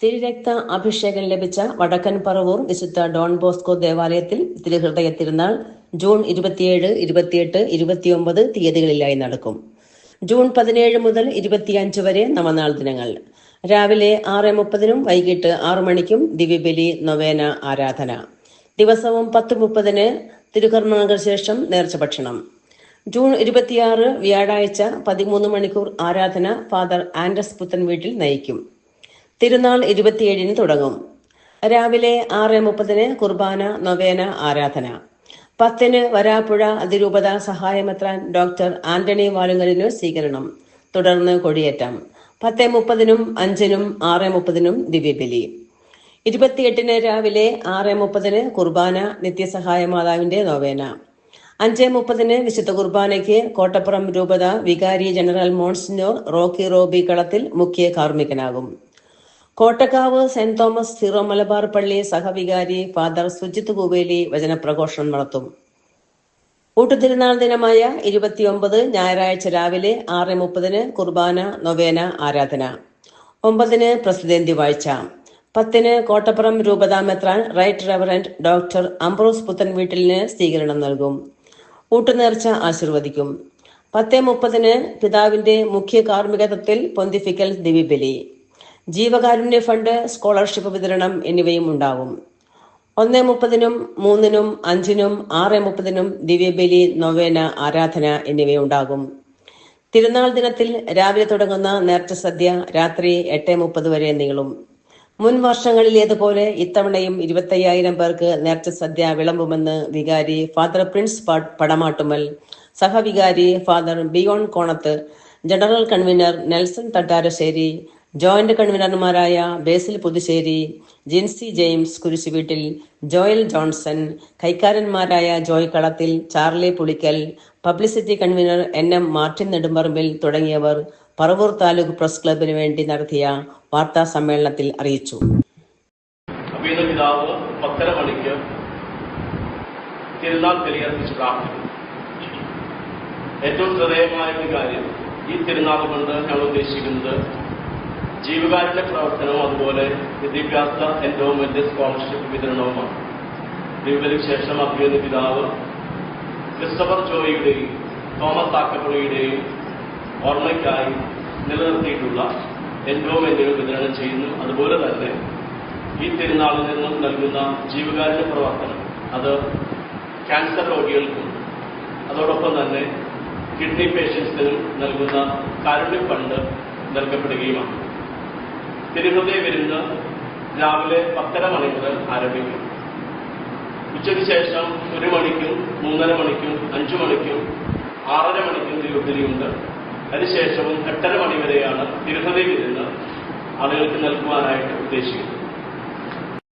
തിരുരക്ത അഭിഷേകം ലഭിച്ച വടക്കൻ പറവൂർ വിശുദ്ധ ഡോൺ ബോസ്കോ ദേവാലയത്തിൽ തിരുഹൃദയ തിരുനാൾ ജൂൺ 27, 28, 29 തീയതികളിലായി നടക്കും. ജൂൺ 17 മുതൽ 25 വരെ നവനാൾ ദിനങ്ങൾ. രാവിലെ 6:30 വൈകിട്ട് 6 മണിക്കും ദിവ്യബലി നൊവേന ആരാധന. ദിവസവും 10:30 തിരുകർമ്മങ്ങൾക്ക് ശേഷം നേർച്ച ഭക്ഷണം. ജൂൺ 26 വ്യാഴാഴ്ച 13 മണിക്കൂർ ആരാധന ഫാദർ ആൻഡ്രസ് പുത്തൻ വീട്ടിൽ നയിക്കും. തിരുനാൾ 27 തുടങ്ങും. രാവിലെ 6:30 കുർബാന നൊവേന ആരാധന. 10 വരാപ്പുഴ അതിരൂപത സഹായമെത്രാൻ ഡോക്ടർ ആന്റണി വാലുങ്കലിന് സ്വീകരണം. തുടർന്ന് കൊടിയേറ്റം. 10:30 5 6:30 ദിവ്യബലി. 28 രാവിലെ 6:30 കുർബാന നിത്യസഹായ മാതാവിന്റെ നൊവേന. 5:30 വിശുദ്ധ കുർബാനയ്ക്ക് കോട്ടപ്പുറം രൂപത വികാരി general monsignor Rocky Robi Kalathil മുഖ്യ കാർമ്മികനാകും. Kottakkavu saint Thomas Syro Malabar പള്ളി സഹവികാരി ഫാദർ സുജിത് കുവേലി വചനപ്രഘോഷണം നടത്തും. ഊട്ടുതിരുനാൾ ദിനമായ 29 ഞായറാഴ്ച രാവിലെ 6:30 കുർബാന നൊവേന ആരാധന. 9 പ്രസിദ്ധേന്തി വാഴ്ച. 10 കോട്ടപ്പുറം രൂപതാ മെത്രാൻ റൈറ്റ് റെവറന്റ് ഡോക്ടർ അംബ്രോസ് പുത്തൻ വീട്ടിലിന് സ്വീകരണം നൽകും. ഊട്ടുനേർച്ച ആശീർവദിക്കും. 10:30 പിതാവിന്റെ മുഖ്യ കാർമ്മികത്വത്തിൽ പൊന്തിഫിക്കൽ ദിവ്യബലി. ജീവകാരുണ്യ ഫണ്ട് സ്കോളർഷിപ്പ് വിതരണം എന്നിവയും ഉണ്ടാകും. 1:30 3 5 6:30 ദിവ്യബലി നൊവേന ആരാധന എന്നിവയുണ്ടാകും. തിരുനാൾ ദിനത്തിൽ രാവിലെ തുടങ്ങുന്ന നേർച്ച സദ്യ രാത്രി 8:30 വരെ നീളും. മുൻ വർഷങ്ങളിലേതുപോലെ ഇത്തവണയും 25,000 പേർക്ക് നേർച്ച സദ്യ വിളമ്പുമെന്ന് വികാരി ഫാദർ പ്രിൻസ് പടമാട്ടുമൽ, സഹവികാരി father Biyon Konath, general convener Nelson Thattarassery, joint കൺവീനർമാരായ ബേസിൽ പുതുശ്ശേരി, ജിൻസി ജെയിംസ് കുരിശുവീട്ടിൽ, ജോയൽ ജോൺസൺ, കൈക്കാരന്മാരായ Joy Kalathil, Charlie Pulickal, publicity convener NM Martin Nedumparambil തുടങ്ങിയവർ പറവൂർ താലൂക്ക് പ്രസ് ക്ലബിന് വേണ്ടി നടത്തിയ വാർത്താ സമ്മേളനത്തിൽ അറിയിച്ചു. പിതാവ് 10:30 മണിക്ക് തിരുനാൾ ബലിയർപ്പിച്ച് പ്രാർത്ഥിക്കും. ഏറ്റവും ഹൃദയമായ ഒരു കാര്യം, ഈ തിരുനാൾ കൊണ്ട് ഞങ്ങൾ ഉദ്ദേശിക്കുന്നത് ജീവകാരുണ്യ പ്രവർത്തനവും അതുപോലെ വിദ്യാഭ്യാസ എൻഡോമെന്റ് സ്കോളർഷിപ്പ് വിതരണവുമാണ്. ദിവ്യബലിക്ക് ശേഷം അഭിനന്ദ പിതാവ് ക്രിസ്റ്റഫർ ജോയിയുടെയും തോമസ് ആക്കപ്പുഴയുടെയും ഓർമ്മയ്ക്കായി നിലനിർത്തിയിട്ടുള്ള എൻഡോമെന്റുകൾ വിതരണം ചെയ്യുന്നു. അതുപോലെ തന്നെ ഈ തിരുനാളിൽ നിന്നും നൽകുന്ന ജീവകാരുണ്യ പ്രവർത്തനം അത് ക്യാൻസർ രോഗികൾക്കും അതോടൊപ്പം തന്നെ കിഡ്നി പേഷ്യൻസിനും നൽകുന്ന കാരുണ്യ ഫണ്ട് നൽകപ്പെടുകയുമാണ്. തിരുഹൃദയ വിരുന്ന് രാവിലെ 10:30 മണി മുതൽ ആരംഭിക്കും. ഉച്ചയ്ക്ക് ശേഷം 1 മണിക്കും 3:30 മണിക്കും 5 മണിക്കും 6:30 മണിക്കും തിരുഹൃദയുണ്ട്. അതിനുശേഷവും 8:30 മണി വരെയാണ് തിരുഹൃദയ വിരുന്ന് ആളുകൾക്ക് നൽകുവാനായിട്ട് ഉദ്ദേശിക്കുന്നത്.